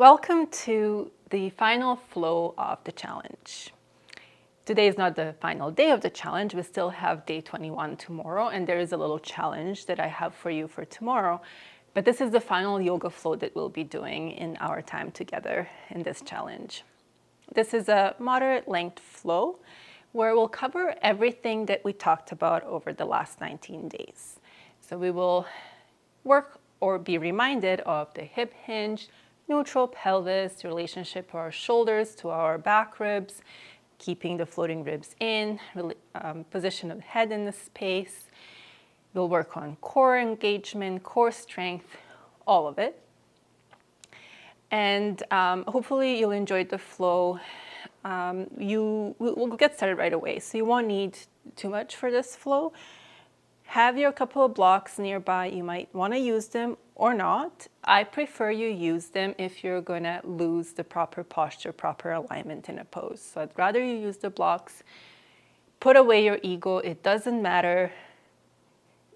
Welcome to the final flow of the challenge. Today is not the final day of the challenge. We still have day 21 tomorrow, and there is a little challenge that I have for you for tomorrow. But this is the final yoga flow that we'll be doing in our time together in this challenge. This is a moderate length flow where we'll cover everything that we talked about over the last 19 days. So we will work or be reminded of the hip hinge, neutral pelvis, the relationship of our shoulders to our back ribs, keeping the floating ribs in, position of the head in the space. We'll work on core engagement, core strength, all of it. And hopefully you'll enjoy the flow. We'll get started right away, so you won't need too much for this flow. Have your couple of blocks nearby. You might want to use them or not. I prefer you use them if you're going to lose the proper posture, proper alignment in a pose. So I'd rather you use the blocks. Put away your ego. It doesn't matter.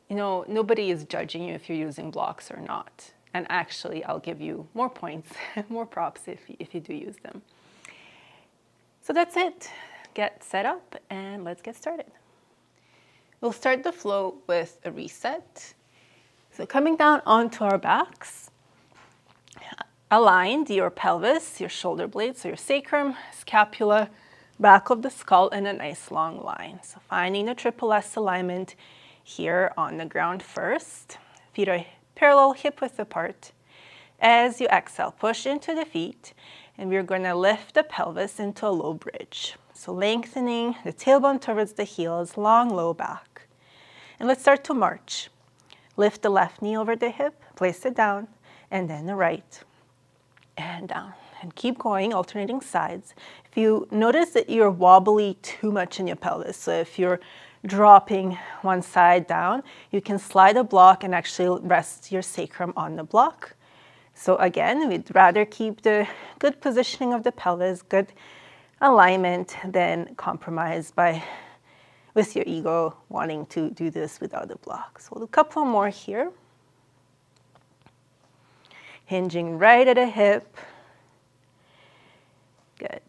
You know, nobody is judging you if you're using blocks or not. And actually, I'll give you more points, more props if you do use them. So that's it. Get set up and let's get started. We'll start the flow with a reset. So coming down onto our backs, aligned your pelvis, your shoulder blades, so your sacrum, scapula, back of the skull in a nice long line. So finding the triple S alignment here on the ground first. Feet are parallel, hip width apart. As you exhale, push into the feet, and we're going to lift the pelvis into a low bridge. So lengthening the tailbone towards the heels, long, low back. And let's start to march. Lift the left knee over the hip, place it down, and then the right, and down. And keep going, alternating sides. If you notice that you're wobbly too much in your pelvis, so if you're dropping one side down, you can slide a block and actually rest your sacrum on the block. So again, we'd rather keep the good positioning of the pelvis, good alignment, than compromise with your ego wanting to do this without a block. So we'll do a couple more here. Hinging right at a hip. Good.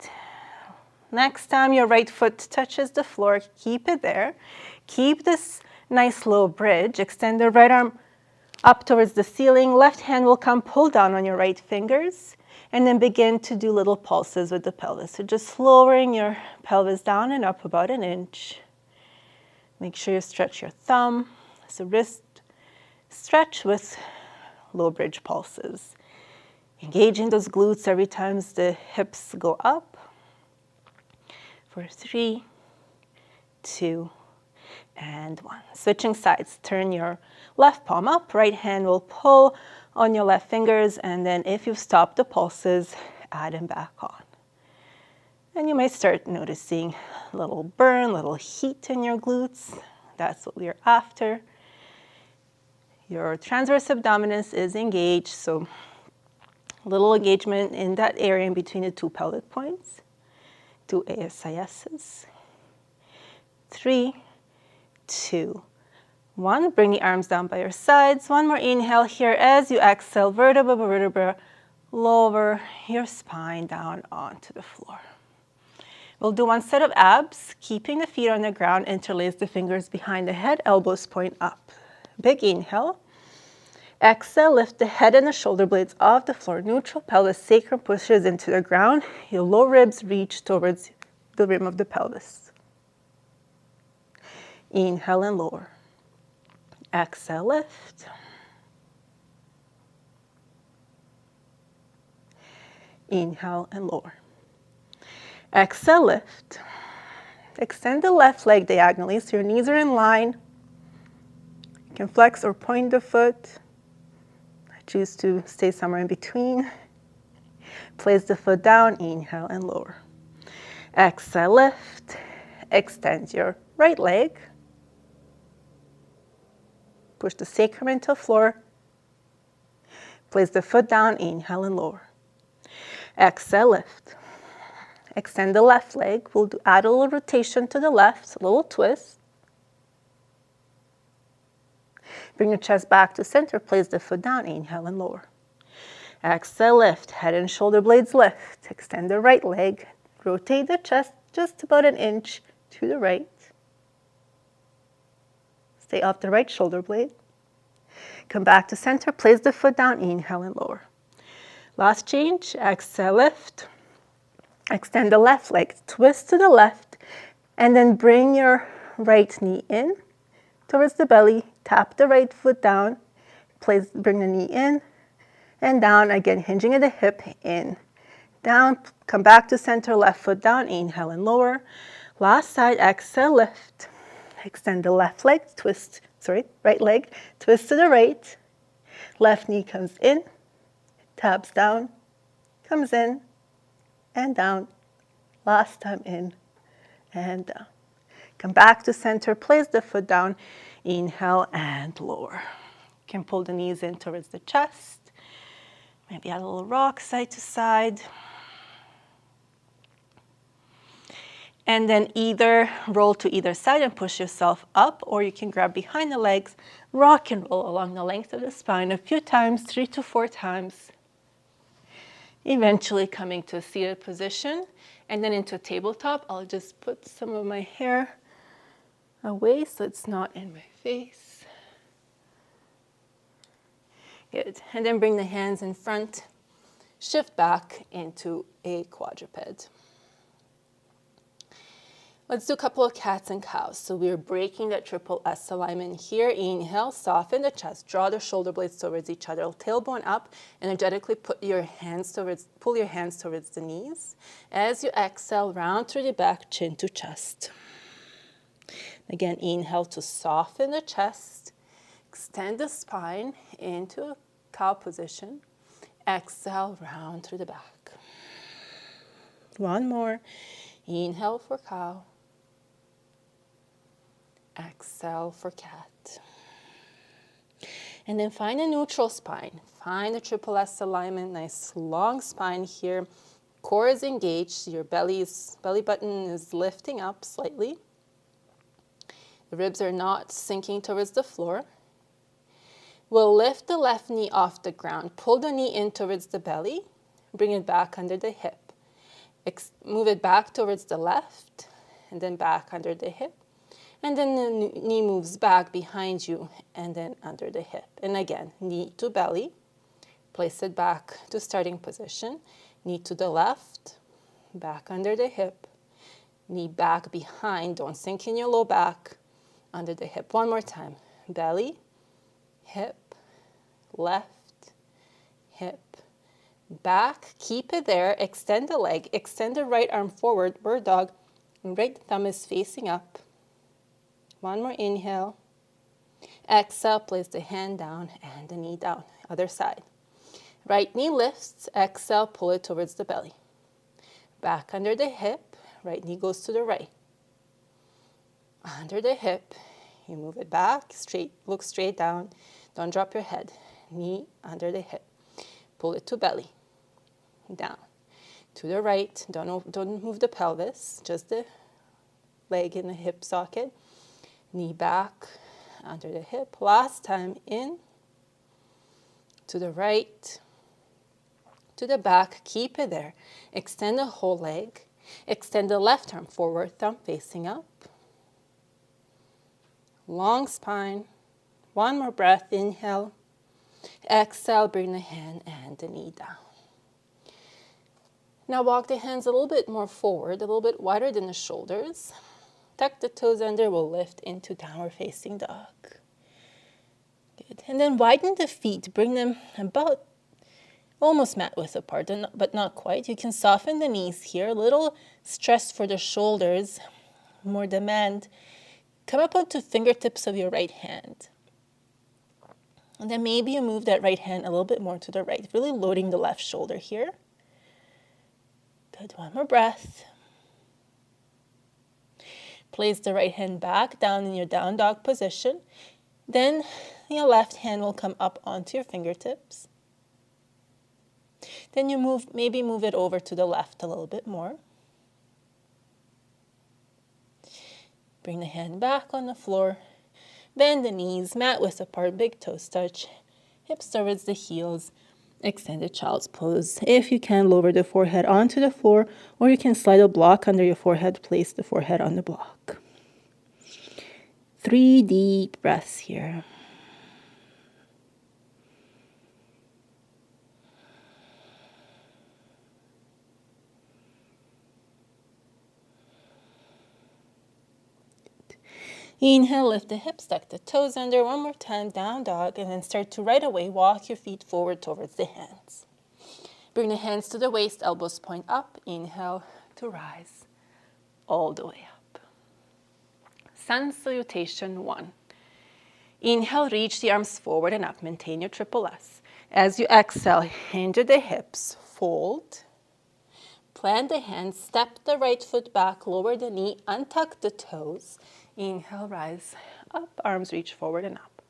Next time your right foot touches the floor, keep it there. Keep this nice low bridge. Extend the right arm up towards the ceiling. Left hand will come, pull down on your right fingers, and then begin to do little pulses with the pelvis. So just lowering your pelvis down and up about an inch. Make sure you stretch your thumb. So wrist stretch with low bridge pulses. Engaging those glutes every time the hips go up. For 3, 2, and 1. Switching sides. Turn your left palm up. Right hand will pull on your left fingers. And then if you've stopped the pulses, add them back on. And you might start noticing a little burn, little heat in your glutes. That's what we're after. Your transverse abdominis is engaged, so a little engagement in that area in between the two pelvic points. 2 ASISs. 3, 2, 1. Bring the arms down by your sides. One more inhale here. As you exhale, vertebra by vertebra, lower your spine down onto the floor. We'll do one set of abs, keeping the feet on the ground, interlace the fingers behind the head, elbows point up. Big inhale. Exhale, lift the head and the shoulder blades off the floor. Neutral pelvis, sacrum pushes into the ground. Your low ribs reach towards the rim of the pelvis. Inhale and lower. Exhale, lift. Inhale and lower. Exhale, lift. Extend the left leg diagonally so your knees are in line. You can flex or point the foot. I choose to stay somewhere in between. Place the foot down, inhale and lower. Exhale, lift. Extend your right leg. Push the sacrum into the floor. Place the foot down, inhale and lower. Exhale, lift. Extend the left leg. We'll add a little rotation to the left, a little twist. Bring your chest back to center. Place the foot down. Inhale and lower. Exhale, lift. Head and shoulder blades lift. Extend the right leg. Rotate the chest just about an inch to the right. Stay off the right shoulder blade. Come back to center. Place the foot down. Inhale and lower. Last change. Exhale, lift. Extend the left leg. Twist to the left. And then bring your right knee in towards the belly. Tap the right foot down. Bring the knee in and down. Again, hinging at the hip. In, down. Come back to center. Left foot down. Inhale and lower. Last side. Exhale, lift. Extend the left leg. Right leg. Twist to the right. Left knee comes in. Taps down. Comes in and down. Last time in and down. Come back to center. Place the foot down. Inhale and lower. You can pull the knees in towards the chest. Maybe add a little rock side to side. And then either roll to either side and push yourself up, or you can grab behind the legs, rock and roll along the length of the spine a few times, 3 to 4 times. Eventually coming to a seated position and then into a tabletop. I'll just put some of my hair away so it's not in my face. Good. And then bring the hands in front. Shift back into a quadruped. Let's do a couple of cats and cows. So we're breaking that triple S alignment here. Inhale, soften the chest, draw the shoulder blades towards each other, tailbone up, energetically pull your hands towards the knees. As you exhale, round through the back, chin to chest. Again, inhale to soften the chest, extend the spine into a cow position. Exhale, round through the back. One more. Inhale for cow. Exhale for cat. And then find a neutral spine. Find the triple S alignment, nice long spine here. Core is engaged, your belly button is lifting up slightly. The ribs are not sinking towards the floor. We'll lift the left knee off the ground. Pull the knee in towards the belly. Bring it back under the hip. Move it back towards the left and then back under the hip. And then the knee moves back behind you and then under the hip. And again, knee to belly. Place it back to starting position. Knee to the left, back under the hip. Knee back behind, don't sink in your low back, under the hip. One more time. Belly, hip, left, hip, back. Keep it there. Extend the leg. Extend the right arm forward, bird dog. And right thumb is facing up. One more inhale. Exhale, place the hand down and the knee down. Other side. Right knee lifts. Exhale, pull it towards the belly. Back under the hip. Right knee goes to the right. Under the hip. You move it back, straight. Look straight down. Don't drop your head. Knee under the hip. Pull it to belly. Down. To the right. Don't move the pelvis. Just the leg in the hip socket. Knee back, under the hip. Last time, in, to the right, to the back. Keep it there. Extend the whole leg. Extend the left arm forward, thumb facing up. Long spine. One more breath. Inhale. Exhale, bring the hand and the knee down. Now walk the hands a little bit more forward, a little bit wider than the shoulders. Tuck the toes under, we'll lift into downward facing dog. Good. And then widen the feet, bring them about almost mat width apart, but not quite. You can soften the knees here, a little stress for the shoulders, more demand. Come up onto fingertips of your right hand. And then maybe you move that right hand a little bit more to the right, really loading the left shoulder here. Good, one more breath. Place the right hand back down in your down dog position. Then your left hand will come up onto your fingertips. Then you maybe move it over to the left a little bit more. Bring the hand back on the floor. Bend the knees, mat width apart, big toes touch. Hips towards the heels. Extended child's pose. If you can, lower the forehead onto the floor, or you can slide a block under your forehead, place the forehead on the block. 3 deep breaths here. Inhale, lift the hips, tuck the toes under. One more time, down dog, and then start to right away walk your feet forward towards the hands. Bring the hands to the waist, elbows point up. Inhale to rise all the way up. Sun salutation 1. Inhale, reach the arms forward and up. Maintain your triple S. As you exhale, hinge at the hips, fold. Plant the hands, step the right foot back, lower the knee, untuck the toes. Inhale, rise up, arms reach forward and up.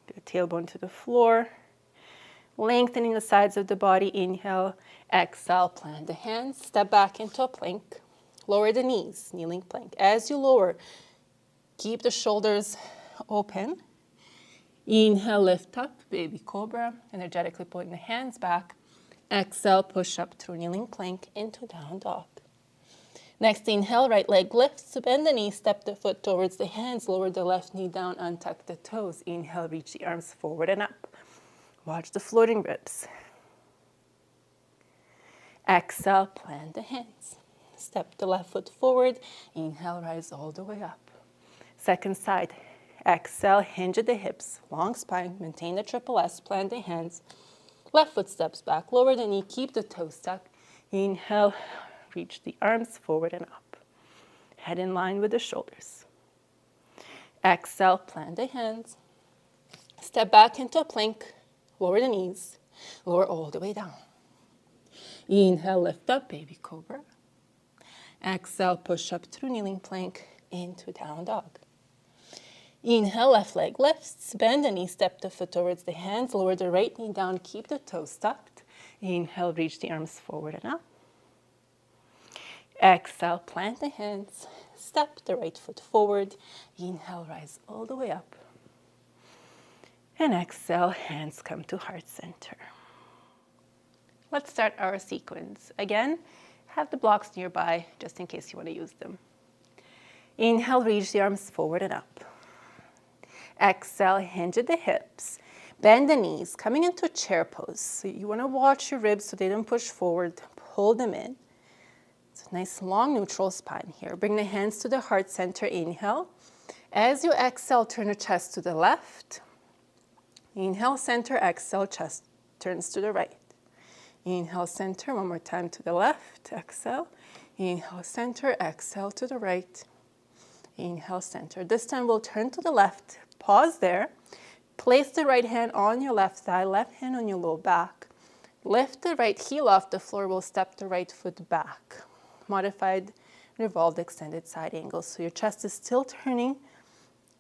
Good, tailbone to the floor. Lengthening the sides of the body. Inhale, exhale, plant the hands, step back into a plank. Lower the knees, kneeling plank. As you lower, keep the shoulders open. Inhale, lift up, baby cobra, energetically pulling the hands back. Exhale, push up through kneeling plank into down dog. Next, inhale, right leg lifts, bend the knee, step the foot towards the hands, lower the left knee down, untuck the toes. Inhale, reach the arms forward and up. Watch the floating ribs. Exhale, plant the hands. Step the left foot forward. Inhale, rise all the way up. Second side. Exhale, hinge at the hips, long spine, maintain the triple S, plant the hands. Left foot steps back, lower the knee, keep the toes tucked. Inhale, reach the arms forward and up. Head in line with the shoulders. Exhale, plant the hands. Step back into a plank, lower the knees, lower all the way down. Inhale, lift up, baby cobra. Exhale, push up through kneeling plank into down dog. Inhale, left leg lifts, bend the knee, step the foot towards the hands, lower the right knee down, keep the toes tucked. Inhale, reach the arms forward and up. Exhale, plant the hands, step the right foot forward. Inhale, rise all the way up. And exhale, hands come to heart center. Let's start our sequence. Again, have the blocks nearby just in case you want to use them. Inhale, reach the arms forward and up. Exhale, hinge at the hips. Bend the knees, coming into chair pose. So you want to watch your ribs so they don't push forward. Pull them in. It's a nice long neutral spine here. Bring the hands to the heart center. Inhale. As you exhale, turn the chest to the left. Inhale, center, exhale, chest turns to the right. Inhale, center, one more time to the left. Exhale. Inhale, center, exhale to the right. Inhale, center. This time we'll turn to the left. Pause there. Place the right hand on your left thigh, left hand on your low back. Lift the right heel off the floor. We'll step the right foot back. Modified revolved extended side angle. So your chest is still turning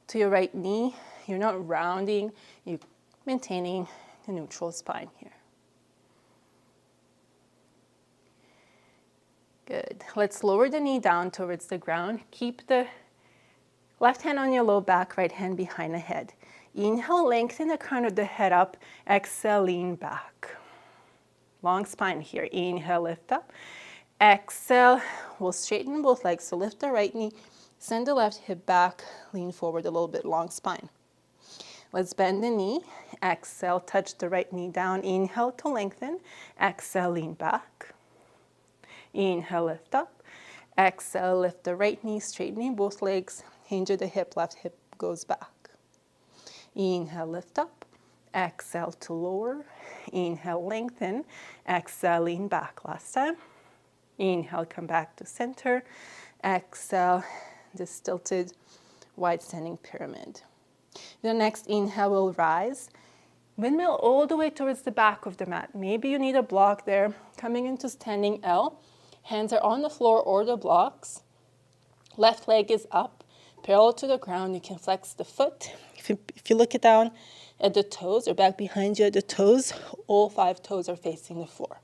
to your right knee. You're not rounding. You're maintaining a neutral spine here. Good. Let's lower the knee down towards the ground. Keep the left hand on your low back, right hand behind the head. Inhale, lengthen the crown of the head up. Exhale, lean back. Long spine here. Inhale, lift up. Exhale, we'll straighten both legs. So lift the right knee, send the left hip back, lean forward a little bit, long spine. Let's bend the knee. Exhale, touch the right knee down. Inhale to lengthen. Exhale, lean back. Inhale, lift up. Exhale, lift the right knee, straightening both legs. Hinge at the hip, left hip goes back. Inhale, lift up. Exhale to lower. Inhale, lengthen. Exhale, lean back. Last time. Inhale, come back to center. Exhale, this tilted wide standing pyramid. The next inhale will rise. Windmill all the way towards the back of the mat. Maybe you need a block there. Coming into standing L. Hands are on the floor or the blocks. Left leg is up, parallel to the ground. You can flex the foot. If you look it down at the toes or back behind you at the toes, all 5 toes are facing the floor.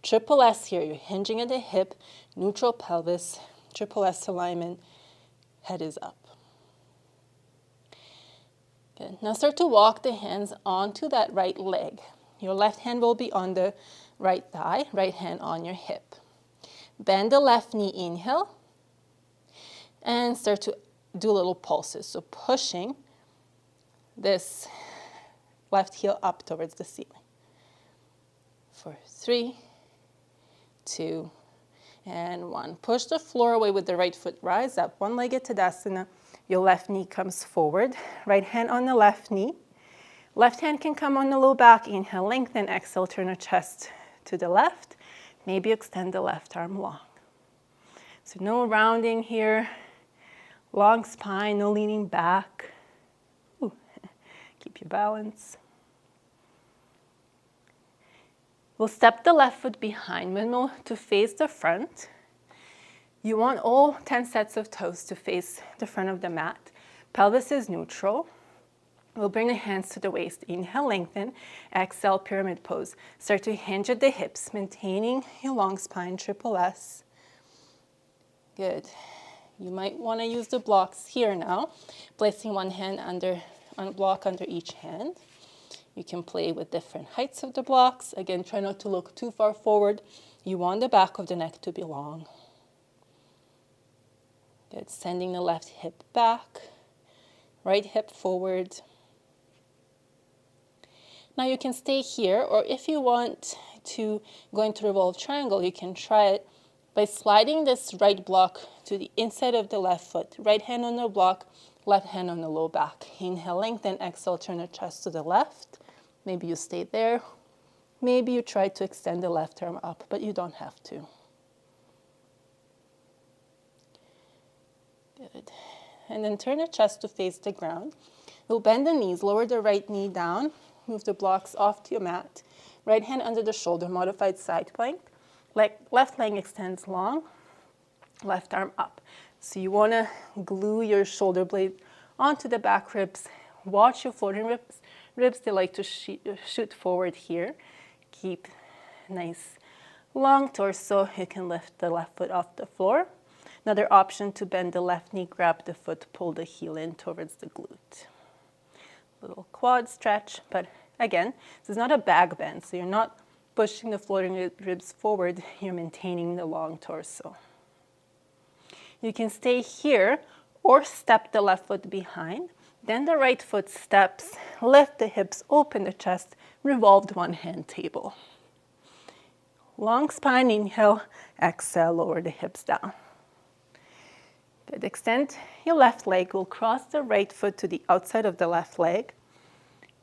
Triple S here. You're hinging at the hip, neutral pelvis, triple S alignment, head is up. Good. Now start to walk the hands onto that right leg. Your left hand will be on the right thigh, right hand on your hip. Bend the left knee, inhale, and start to do little pulses. So pushing this left heel up towards the ceiling. For 3, 2, and 1. Push the floor away with the right foot. Rise up, one-legged Tadasana. Your left knee comes forward. Right hand on the left knee. Left hand can come on the low back. Inhale, lengthen. Exhale, turn the chest to the left. Maybe extend the left arm long. So no rounding here. Long spine, no leaning back. Ooh. Keep your balance. We'll step the left foot behind, windmill to face the front. You want all 10 sets of toes to face the front of the mat. Pelvis is neutral. We'll bring the hands to the waist. Inhale, lengthen. Exhale, pyramid pose. Start to hinge at the hips, maintaining your long spine, triple S. Good. You might want to use the blocks here now, placing one hand on a block under each hand. You can play with different heights of the blocks. Again, try not to look too far forward. You want the back of the neck to be long. Good. Sending the left hip back, right hip forward. Now you can stay here, or if you want to go into revolve triangle, you can try it by sliding this right block to the inside of the left foot. Right hand on the block, left hand on the low back. Inhale, lengthen. Exhale, turn the chest to the left. Maybe you stay there. Maybe you try to extend the left arm up, but you don't have to. Good. And then turn the chest to face the ground. We'll bend the knees, lower the right knee down, move the blocks off to your mat. Right hand under the shoulder, modified side plank. Left leg extends long, left arm up. So you want to glue your shoulder blade onto the back ribs. Watch your floating ribs. They like to shoot forward here. Keep nice long torso. You can lift the left foot off the floor. Another option to bend the left knee, grab the foot, pull the heel in towards the glute. Little quad stretch, but again, this is not a back bend, so you're not pushing the floating ribs forward, you're maintaining the long torso. You can stay here or step the left foot behind. Then the right foot steps, lift the hips, open the chest, revolved one hand table. Long spine, inhale, exhale, lower the hips down. Good. Extend your left leg. We'll cross the right foot to the outside of the left leg.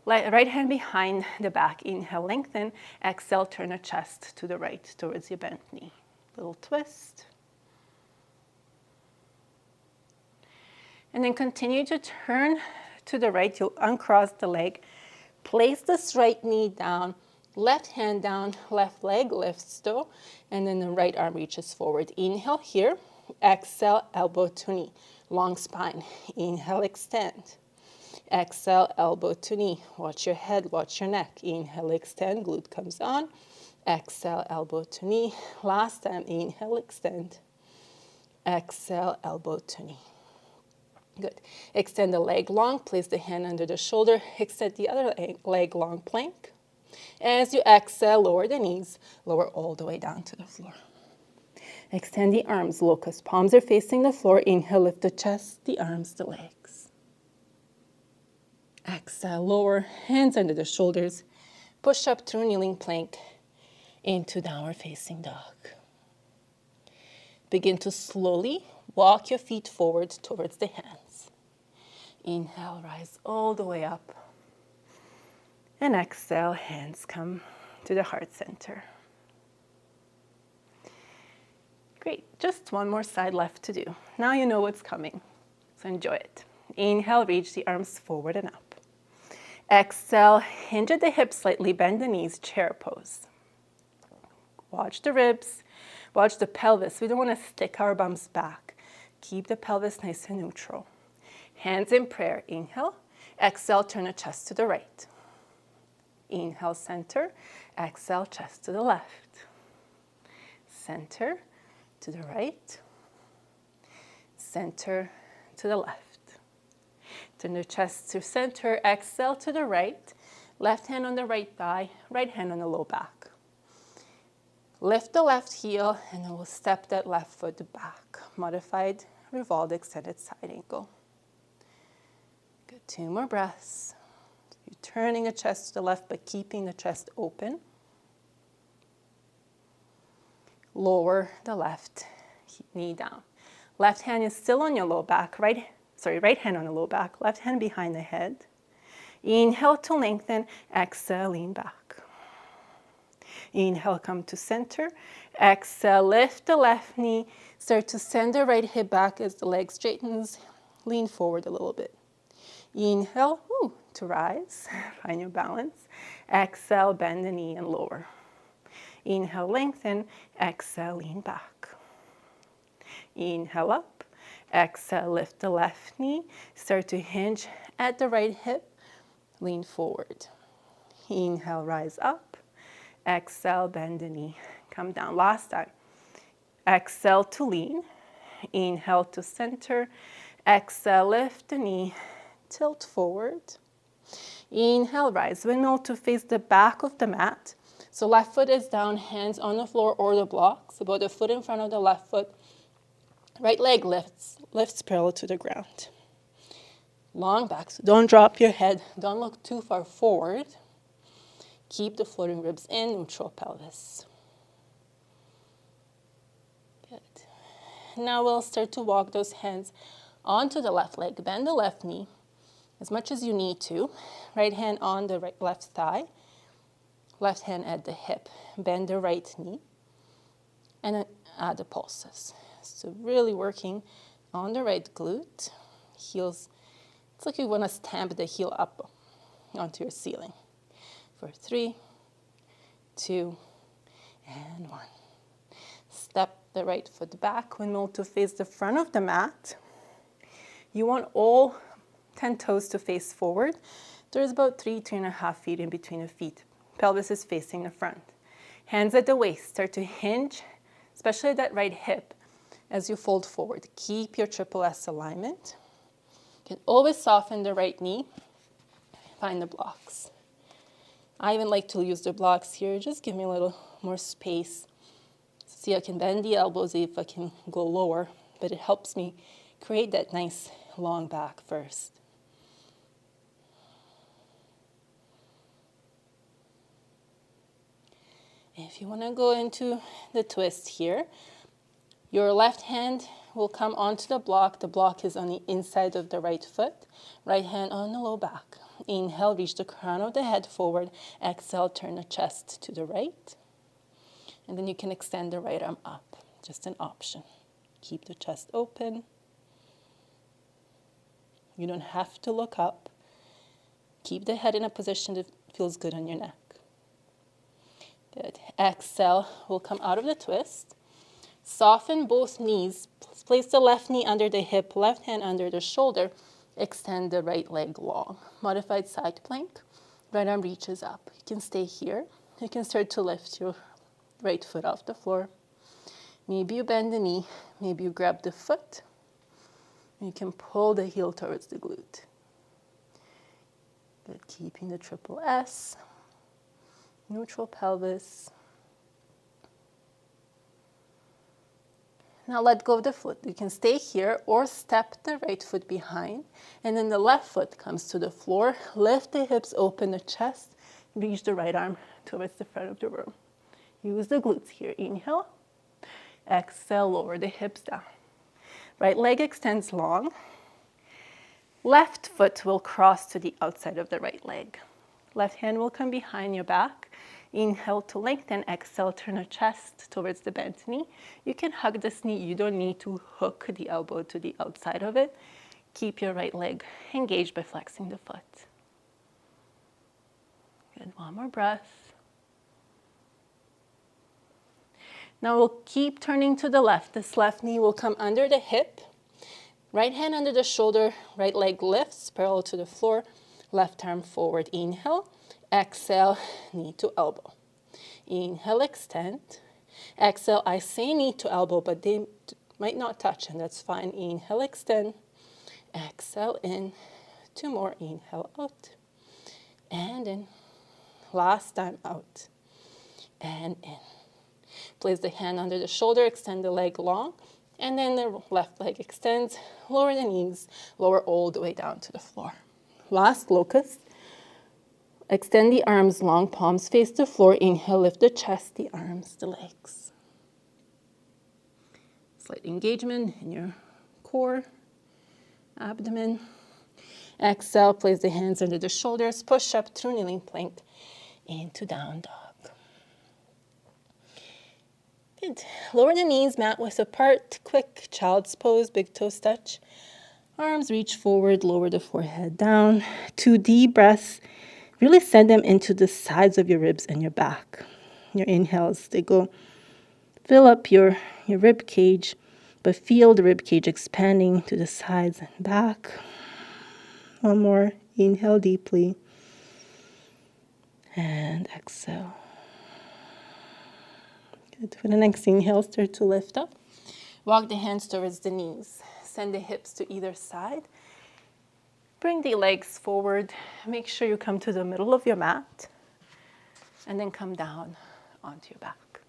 Right hand behind the back. Inhale, lengthen. Exhale, turn the chest to the right towards your bent knee. Little twist. And then continue to turn to the right. You'll uncross the leg. Place this right knee down, left hand down, left leg lifts though, and then the right arm reaches forward. Inhale here. Exhale, elbow to knee. Long spine. Inhale, extend. Exhale, elbow to knee. Watch your head, watch your neck. Inhale, extend, glute comes on. Exhale, elbow to knee. Last time, inhale, extend. Exhale, elbow to knee. Good. Extend the leg long, place the hand under the shoulder, extend the other leg long, plank. As you exhale, lower the knees, lower all the way down to the floor. Extend the arms, locust. Palms are facing the floor. Inhale, lift the chest, the arms, the legs. Exhale, lower, hands under the shoulders. Push up through kneeling plank into downward facing dog. Begin to slowly walk your feet forward towards the hands. Inhale, rise all the way up. And exhale, hands come to the heart center. Great, just one more side left to do. Now you know what's coming, so enjoy it. Inhale, reach the arms forward and up. Exhale, hinge at the hips slightly, bend the knees, chair pose. Watch the ribs, watch the pelvis. We don't want to stick our bums back. Keep the pelvis nice and neutral. Hands in prayer. Inhale. Exhale, turn the chest to the right. Inhale, center. Exhale, chest to the left. Center to the right. Center to the left. Turn the chest to center. Exhale to the right. Left hand on the right thigh, right hand on the low back. Lift the left heel, and then we'll step that left foot back. Modified revolved extended side ankle. Good, 2 more breaths. You're turning the chest to the left, but keeping the chest open. Lower the left knee down. Left hand is still on your low back. Right hand on the low back. Left hand behind the head. Inhale to lengthen. Exhale, lean back. Inhale, come to center. Exhale, lift the left knee. Start to send the right hip back as the leg straightens. Lean forward a little bit. Inhale, to rise. Find your balance. Exhale, bend the knee and lower. Inhale, lengthen. Exhale, lean back. Inhale up. Exhale, lift the left knee. Start to hinge at the right hip. Lean forward. Inhale, rise up. Exhale, bend the knee. Come down. Last time. Exhale to lean. Inhale to center. Exhale, lift the knee. Tilt forward. Inhale, rise. Windmill to face the back of the mat. So left foot is down, hands on the floor or the blocks. About a foot in front of the left foot. Right leg lifts parallel to the ground. Long back, so don't drop your head. Don't look too far forward. Keep the floating ribs in, neutral pelvis. Good. Now we'll start to walk those hands onto the left leg. Bend the left knee as much as you need to. Right hand on the left thigh. Left hand at the hip. Bend the right knee. And then add the pulses. So really working on the right glute. Heels. It's like you want to stamp the heel up onto your ceiling. For 3, 2, and 1. Step the right foot back. Windmill to face the front of the mat. You want all 10 toes to face forward. There's about 3.5 feet in between the feet. Pelvis is facing the front. Hands at the waist. Start to hinge, especially that right hip, as you fold forward. Keep your triple S alignment. You can always soften the right knee. Find the blocks. I even like to use the blocks here. Just give me a little more space. See, I can bend the elbows if I can go lower, but it helps me create that nice long back first. If you want to go into the twist here, your left hand will come onto the block. The block is on the inside of the right foot. Right hand on the low back. Inhale, reach the crown of the head forward. Exhale, turn the chest to the right. And then you can extend the right arm up. Just an option. Keep the chest open. You don't have to look up. Keep the head in a position that feels good on your neck. Good. Exhale, we'll come out of the twist. Soften both knees. Place the left knee under the hip, left hand under the shoulder. Extend the right leg long. Modified side plank. Right arm reaches up. You can stay here. You can start to lift your right foot off the floor. Maybe you bend the knee. Maybe you grab the foot. You can pull the heel towards the glute. Good. Keeping the triple S. Neutral pelvis. Now let go of the foot. You can stay here or step the right foot behind. And then the left foot comes to the floor. Lift the hips, open the chest. Reach the right arm towards the front of the room. Use the glutes here. Inhale. Exhale, lower the hips down. Right leg extends long. Left foot will cross to the outside of the right leg. Left hand will come behind your back. Inhale to lengthen. Exhale, turn the chest towards the bent knee. You can hug this knee. You don't need to hook the elbow to the outside of it. Keep your right leg engaged by flexing the foot. Good. One more breath. Now we'll keep turning to the left. This left knee will come under the hip. Right hand under the shoulder. Right leg lifts parallel to the floor. Left arm forward. Inhale. Exhale, knee to elbow. Inhale, extend. Exhale, I say knee to elbow, but they might not touch, and that's fine. Inhale, extend. Exhale, in. 2 more, inhale out. And in. Last time out. And in. Place the hand under the shoulder, extend the leg long. And then the left leg extends, lower the knees, lower all the way down to the floor. Last locust. Extend the arms long, palms face the floor. Inhale, lift the chest, the arms, the legs. Slight engagement in your core, abdomen. Exhale, place the hands under the shoulders, push up through kneeling plank into down dog. Good. Lower the knees, mat width apart, quick child's pose, big toes touch. Arms reach forward, lower the forehead down. 2 deep breaths. Really send them into the sides of your ribs and your back. Your inhales, they go fill up your rib cage, but feel the rib cage expanding to the sides and back. One more. Inhale deeply. And exhale. Good. For the next inhale, start to lift up. Walk the hands towards the knees. Send the hips to either side. Bring the legs forward. Make sure you come to the middle of your mat. And then come down onto your back.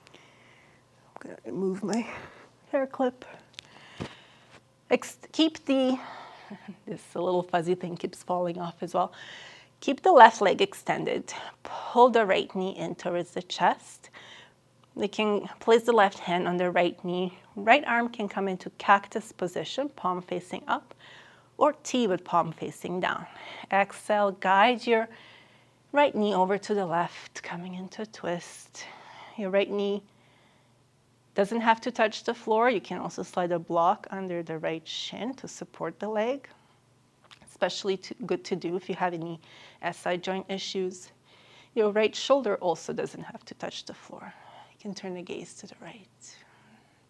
I'm going to remove my hair clip. Keep the, this little fuzzy thing keeps falling off as well. Keep the left leg extended. Pull the right knee in towards the chest. You can place the left hand on the right knee. Right arm can come into cactus position, palm facing up, or T with palm facing down. Exhale, guide your right knee over to the left, coming into a twist. Your right knee doesn't have to touch the floor. You can also slide a block under the right shin to support the leg. Especially good to do if you have any SI joint issues. Your right shoulder also doesn't have to touch the floor. You can turn the gaze to the right.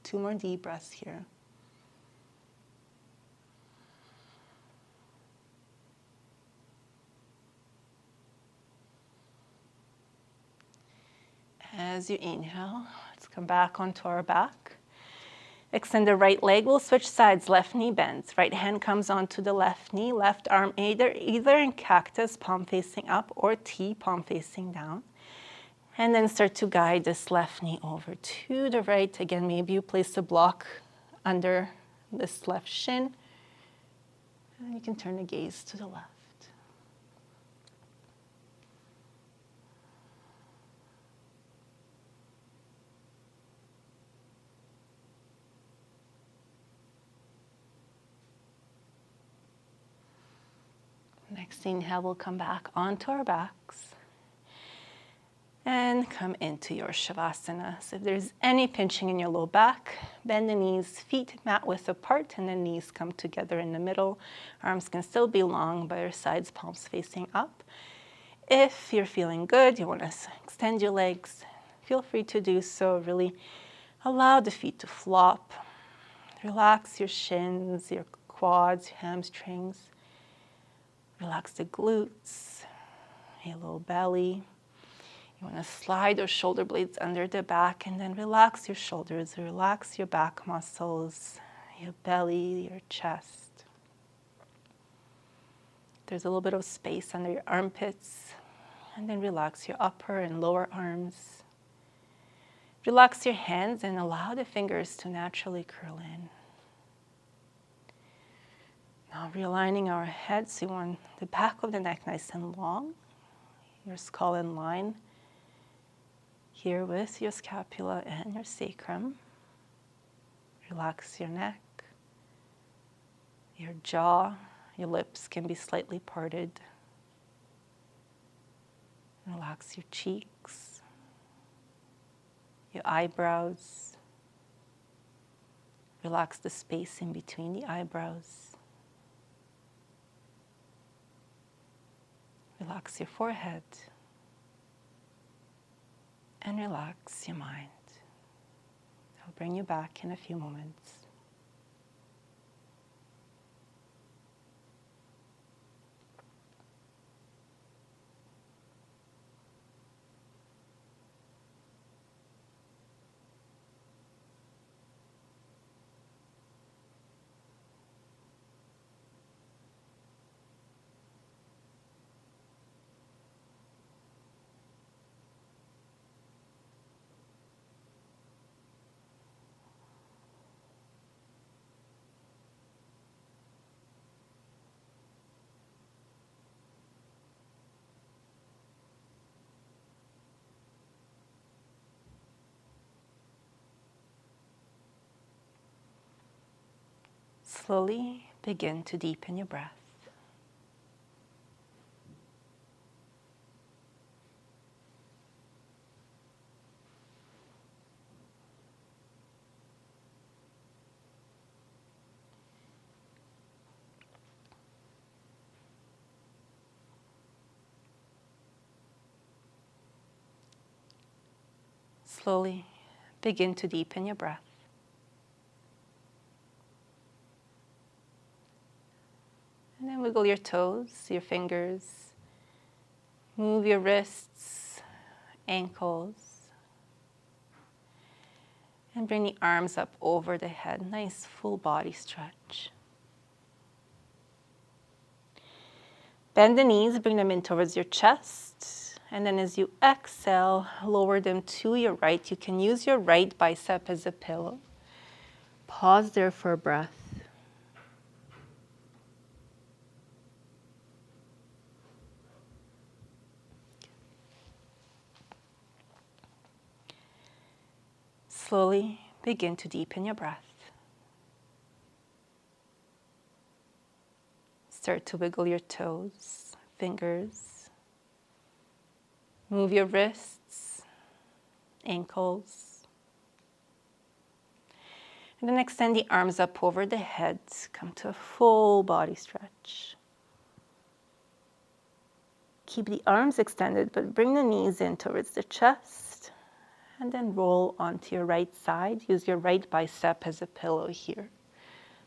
2 more deep breaths here. As you inhale, let's come back onto our back. Extend the right leg. We'll switch sides. Left knee bends. Right hand comes onto the left knee. Left arm either in cactus, palm facing up, or T, palm facing down. And then start to guide this left knee over to the right. Again, maybe you place a block under this left shin. And you can turn the gaze to the left. Next inhale, we'll come back onto our backs and come into your Savasana. So if there's any pinching in your low back, bend the knees, feet mat width apart, and the knees come together in the middle. Arms can still be long by your sides, palms facing up. If you're feeling good, you want to extend your legs, feel free to do so. Really allow the feet to flop. Relax your shins, your quads, your hamstrings. Relax the glutes, your low belly. You want to slide your shoulder blades under the back and then relax your shoulders, relax your back muscles, your belly, your chest. There's a little bit of space under your armpits, and then relax your upper and lower arms. Relax your hands and allow the fingers to naturally curl in. Now realigning our heads, you want the back of the neck nice and long, your skull in line here with your scapula and your sacrum. Relax your neck, your jaw, your lips can be slightly parted. Relax your cheeks, your eyebrows. Relax the space in between the eyebrows. Relax your forehead and relax your mind. I'll bring you back in a few moments. Slowly begin to deepen your breath. Slowly begin to deepen your breath. And then wiggle your toes, your fingers. Move your wrists, ankles. And bring the arms up over the head. Nice full body stretch. Bend the knees, bring them in towards your chest. And then as you exhale, lower them to your right. You can use your right bicep as a pillow. Pause there for a breath. Slowly begin to deepen your breath. Start to wiggle your toes, fingers. Move your wrists, ankles. And then extend the arms up over the head. Come to a full body stretch. Keep the arms extended, but bring the knees in towards the chest. And then roll onto your right side. Use your right bicep as a pillow here.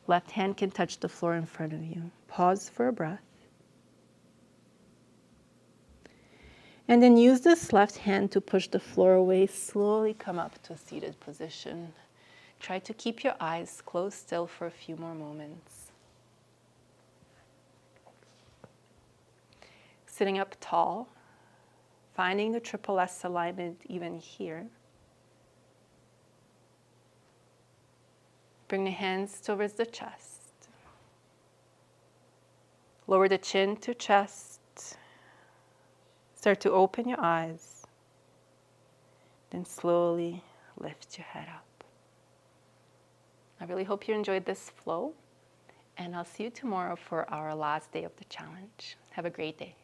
Left hand can touch the floor in front of you. Pause for a breath. And then use this left hand to push the floor away. Slowly come up to a seated position. Try to keep your eyes closed still for a few more moments. Sitting up tall, finding the triple S alignment even here. Bring the hands towards the chest. Lower the chin to chest. Start to open your eyes. Then slowly lift your head up. I really hope you enjoyed this flow, and I'll see you tomorrow for our last day of the challenge. Have a great day.